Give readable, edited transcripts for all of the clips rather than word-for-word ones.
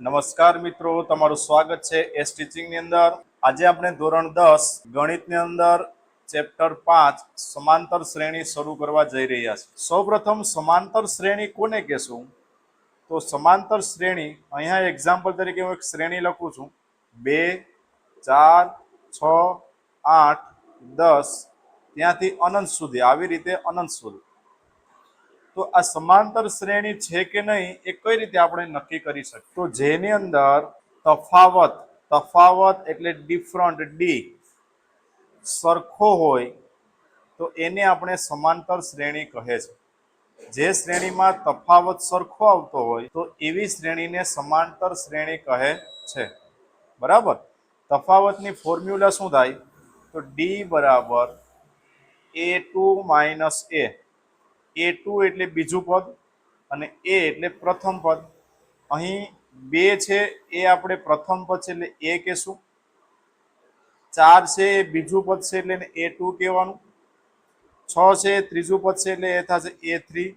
નમસ્કાર મિત્રો, તમારું સ્વાગત છે એસ ટીચિંગની અંદર. આજે આપણે ધોરણ 10 ગણિતની અંદર ચેપ્ટર 5 સમાંતર શ્રેણી શરૂ કરવા જઈ રહ્યા છીએ. સૌપ્રથમ સમાંતર શ્રેણી કોને કહેશું? તો સમાંતર શ્રેણી, અહીંયા એક્ઝામ્પલ તરીકે હું એક શ્રેણી લખું છું 2 4 6 8 10 ત્યાંથી અનંત સુધી, આવી રીતે અનંત સુધી. તો આ સમાંતર શ્રેણી છે કે નહીં એ કઈ રીતે આપણે નક્કી કરી શકીએ? તો જેની અંદર તફાવત એટલે ડિફરન્ટ, ડી સરખો હોય તો એને આપણે સમાંતર શ્રેણી કહે છે. જે શ્રેણીમાં તફાવત સરખો આવતો હોય તો એવી શ્રેણીને સમાંતર શ્રેણી કહે છે. બરાબર. તફાવતની ફોર્મ્યુલા શું થાય? તો ડી બરાબર A2 માઇનસ A. A2 એટલે બીજું પદ અને A એટલે પ્રથમ પદ. અહીં 2 છે એ આપણે પ્રથમ પદ છે એટલે A કહેશું. 4 છે એ બીજું પદ છે એટલે એને A2 કહેવાનું. 6 છે એ ત્રીજું પદ છે એટલે એ થશે A3.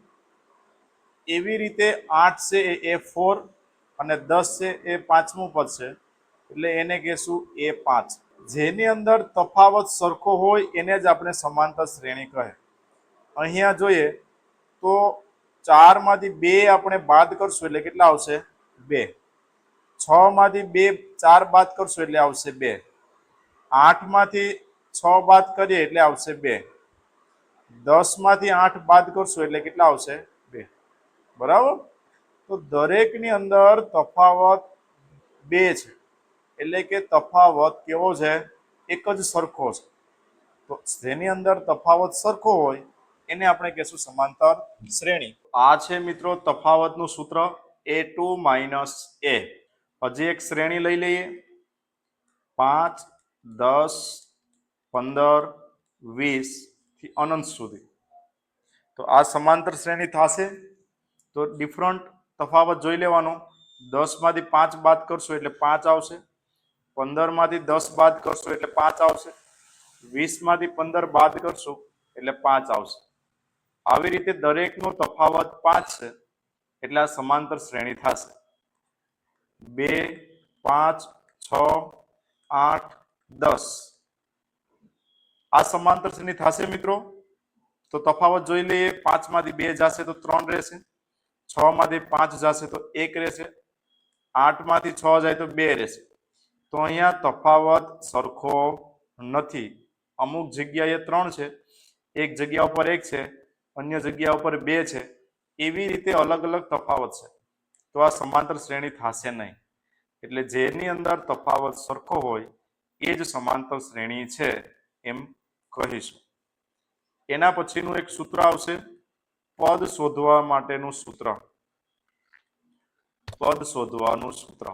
એવી રીતે 8 છે એ A4 અને 10 છે એ પાંચમું પદ છે એટલે એને કહેશું A5. જેની અંદર તફાવત સરખો હોય એને જ આપણે સમાંતર શ્રેણી કહે. અહીંયા જોઈએ તો 4 માંથી 2 આપણે બાદ કરશું એટલે કેટલા આવશે? 2. 6 માંથી 4 બાદ કરશું એટલે આવશે 2. 8 માંથી 6 બાદ કરીએ એટલે આવશે 2. 10 માંથી 8 બાદ કરશું એટલે કેટલા આવશે? 2. બરાબર. તો દરેકની અંદર તફાવત 2 છે, એટલે કે તફાવત કેવો છે? એક જ સરખો છે. તો જેની અંદર તફાવત સરખો હોય એને આપણે કહેશું સમાંતર શ્રેણી. આ છે મિત્રો તફાવતનું સૂત્ર A2 માઇનસ A. હજી એક શ્રેણી લઈ લઈએ 5 10 15 20 થી અનંત સુધી. તો આ સમાંતર શ્રેણી થશે. તો ડિફરન્ટ તફાવત જોઈ લેવાનો. 10 માંથી 5 બાદ કરશો એટલે 5 આવશે. 15 માંથી 10 બાદ કરશો એટલે 5 આવશે. 20 માંથી 15 બાદ કરશો એટલે 5 આવશે. આવી રીતે દરેકનો તફાવત 5 છે એટલે આ સમાંતર શ્રેણી થશે. 2 5 6 8 10 આ સમાંતર શ્રેણી થશે મિત્રો. તો તફાવત જોઈ લઈએ. 5 માંથી 2 જશે તો 3 રહેશે. 6 માંથી 5 જશે તો 1 રહેશે. 8 માંથી 6 જાય તો 2 રહેશે. તો અહીંયા તફાવત સરખો નથી. અમુક જગ્યાએ 3 છે, એક જગ્યા ઉપર 1 છે, અન્ય જગ્યા ઉપર 2 છે. એવી રીતે અલગ અલગ તફાવત છે. તો આ સમાંતર શ્રેણી થશે નહીં. એટલે જેની અંદર તફાવત સરખો હોય એ જ સમાંતર શ્રેણી છે એમ કહીશું. એના પછીનું એક સૂત્ર આવશે પદ શોધવા માટેનું સૂત્ર. પદ શોધવાનું સૂત્ર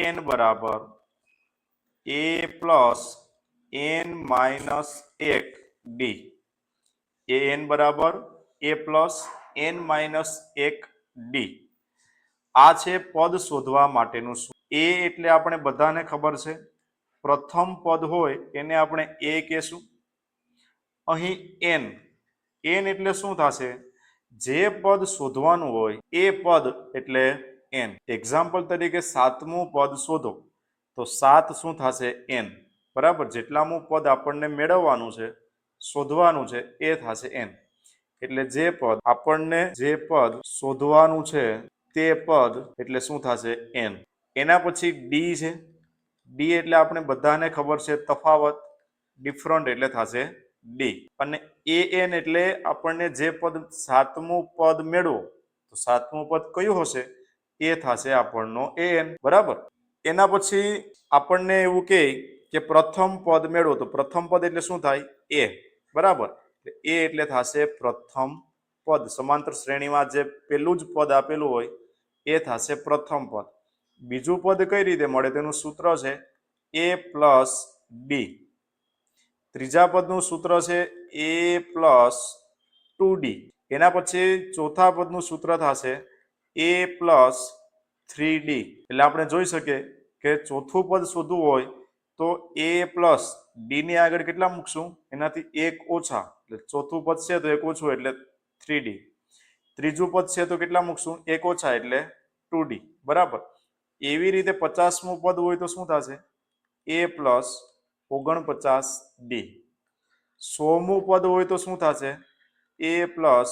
an બરાબર a plus n minus 1 D. an બરાબર a plus n minus 1 D. આ છે પદ શોધવા માટેનું સૂત્ર. a એટલે આપણે બધાને ખબર છે, પ્રથમ પદ હોય એને આપણે a કહેશું. અહીં n એટલે શું થશે? જે પદ શોધવાનું હોય એ પદ એટલે n. એક્ઝામ્પલ તરીકે 7મું પદ શોધો તો 7 શું થશે? n. બરાબર. જેટલામું પદ આપણને મેળવવાનું છે, શોધવાનું છે એ થશે n. એટલે જે પદ શોધવાનું છે તે પદ એટલે શું થશે? n. એના પછી ડી છે. ડી એટલે આપણે બધાને ખબર છે તફાવત, ડિફરન્ટ એટલે થશે ડી. અને an એટલે આપણને જે પદ 7મું પદ મેળવો તો 7મું પદ કયું હશે? એ થશે આપણનો an. બરાબર. એના પછી આપણને એવું કહે કે પ્રથમ પદ મેળવો તો પ્રથમ પદ એટલે શું થાય? a. બરાબર. એ એટલે થશે પ્રથમ પદ. સમાંતર શ્રેણીમાં જે પેલું જ પદ આપેલું હોય એ થશે પ્રથમ પદ. બીજું પદ કઈ રીતે મળે? તેનું સૂત્ર છે a પ્લસ ડી. ત્રીજા પદનું સૂત્ર છે a પ્લસ 2d. એના પછી ચોથા પદનું સૂત્ર થશે a પ્લસ 3d. એટલે આપણે જોઈ શકીએ કે ચોથું પદ શોધવું હોય તો a પ્લસ ડી ની આગળ કેટલા મૂકશું? એનાથી 1 ઓછા, એટલે ચોથું પદ છે તો 1 ઓછું એટલે 3d. ત્રીજું પદ છે તો કેટલા મૂકશું? 1 ઓછા એટલે 2d, બરાબર. એવી રીતે 50મું પદ હોય તો શું થશે? a plus 49d. 100મું પદ હોય તો શું થશે? a પ્લસ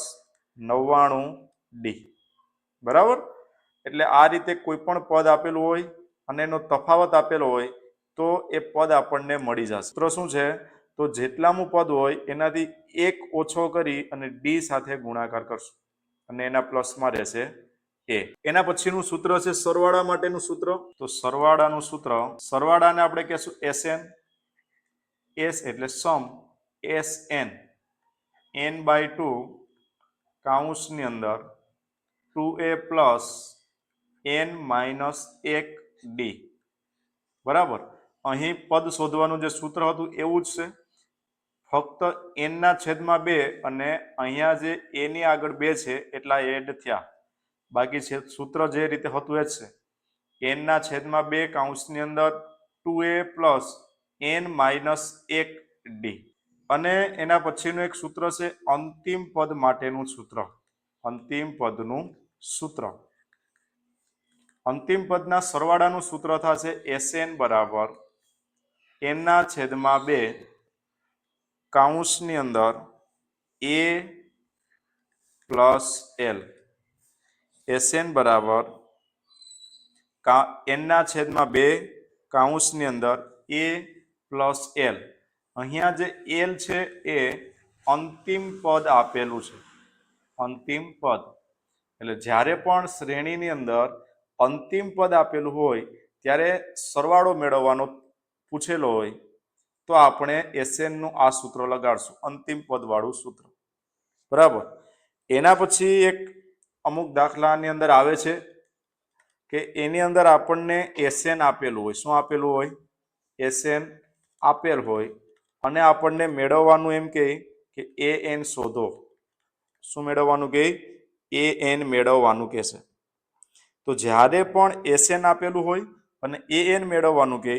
99d, બરાબર. એટલે આ રીતે કોઈ પણ પદ આપેલું હોય અને એનો તફાવત આપેલો હોય તો એ પદ આપણને મળી જશે. સૂત્ર શું છે? તો જેટલામું પદ હોય એનાથી 1 ઓછો કરી અને d સાથે ગુણાકાર કરશું અને એના પ્લસમાં રહેશે a. એના પછીનું સૂત્ર છે સરવાળા માટેનું સૂત્ર. તો સરવાળાનું સૂત્ર, સરવાળાને આપણે કહેશું Sn. S એટલે સમ, Sn n/2 કૌંસની અંદર 2a plus n minus 1d, બરાબર. અહીં પદ શોધવાનું જે સૂત્ર હતું એવું જ છે, ફક્ત n ના છેદમાં 2 અને અહીંયા જે a ની આગળ 2 છે એટલા એડ થયા, બાકી છે સૂત્ર જે રીતે હતું એ જ છે. n ના છેદમાં 2 કૌંસની અંદર 2a plus n minus 1d. અને એના પછીનું એક સૂત્ર છે અંતિમ પદ માટેનું સૂત્ર. અંતિમ પદનું સૂત્ર, અંતિમ પદના સરવાળાનું સૂત્ર થશે Sn બરાબર n ના છેદમાં 2 કૌંસની અંદર a પ્લસ l. Sn બરાબર n ના છેદમાં 2 કૌંસની અંદર a પ્લસ l. અહીંયા જે l છે એ અંતિમ પદ આપેલું છે, અંતિમ પદ. એટલે જ્યારે પણ શ્રેણીની અંદર અંતિમ પદ આપેલું હોય ત્યારે સરવાળો મેળવવાનો પૂછેલો હોય તો આપણે Sn નું આ સૂત્ર લગાડશું, અંતિમ પદ વાળું સૂત્ર, બરાબર. એના પછી એક અમુક દાખલાની અંદર આવે છે કે એની અંદર આપણને Sn આપેલું હોય. શું આપેલું હોય? Sn આપેલ હોય અને આપણને મેળવવાનું એમ કે an શોધો. શું મેળવવાનું કે? an મેળવવાનું કહેશે. તો જ્યારે પણ Sn આપેલું હોય અને an મેળવવાનું કે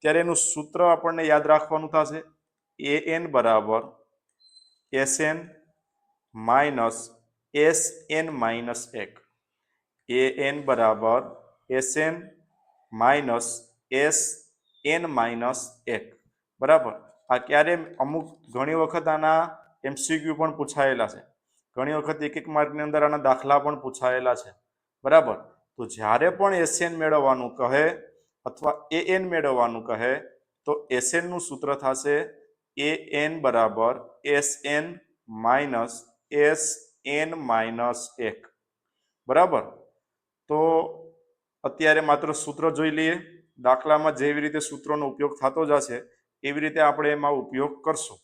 ત્યારે એનું સૂત્ર આપણને યાદ રાખવાનું થશે an બરાબર Sn minus Sn minus 1. an બરાબર Sn માઇનસ Sn માઇનસ 1, બરાબર. આ ક્યારે અમુક ઘણી વખત આના MCQ પણ પૂછાયેલા છે, ઘણી વખત 1 માર્કની અંદર આના દાખલા પણ પૂછાયેલા છે, બરાબર. તો જ્યારે પણ Sn મેળવવાનું કહે અથવા an મેળવવાનું કહે તો Sn નું સૂત્ર થશે an બરાબર Sn માઇનસ Sn માઇનસ 1, બરાબર. તો અત્યારે માત્ર સૂત્ર જોઈ લઈએ. દાખલામાં જેવી રીતે સૂત્રોનો ઉપયોગ થતો જશે એવી રીતે આપણે એમાં ઉપયોગ કરશું.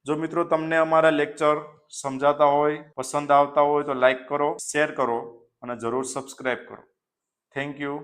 જો મિત્રો તમને અમારા લેક્ચર સમજાતા હોય, પસંદ આવતા હોય તો લાઈક કરો, શેર કરો અને જરૂર સબસ્ક્રાઇબ કરો. Thank you.